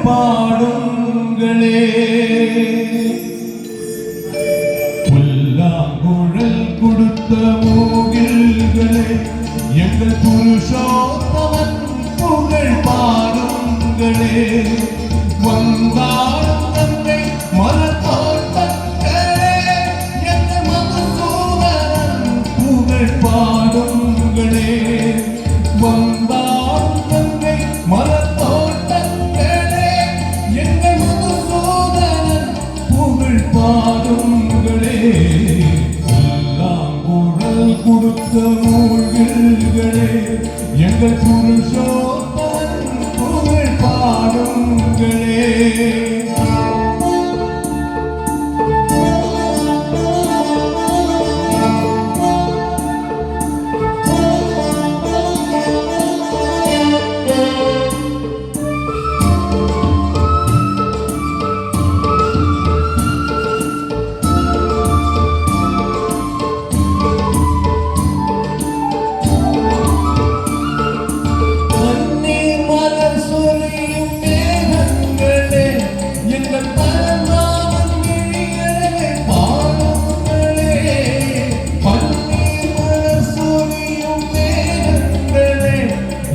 பாடுங்களே. புல்லாங்குழல் கொடுத்த மூகில்களே எங்கள் புருஷோத்தமன் புகழ் பாடுங்களே. வந்தாடும் தந்தை மலத்தோட்டங்களே எங்கள் மதுசூதனன் புகழ் பாடுங்களே. வந்தாடும் தந்தை மலத்தோட்டங்களே எங்கள் மதுசூதனன் புகழ் பாடுங்களே. புல்லாங்குழல் கொடுத்த மூழ்கில்களே எங்கள் புருஷோத்தமன் புகழ் பாடுங்களே.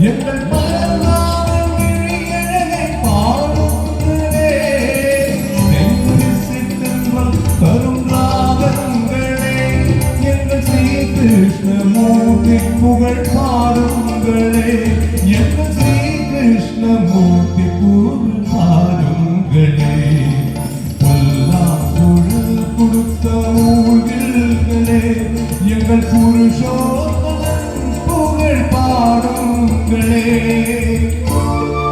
எங்கள் பரந்தாமன் விழியழகை பாடுங்களே. செங்கல் தரும் ராகங்களே எங்கள் ஸ்ரீ கிருஷ்ணமூர்த்தி புகழ் பாடுங்களே. எங்கள் ஸ்ரீ கிருஷ்ணமூர்த்தி புகழ்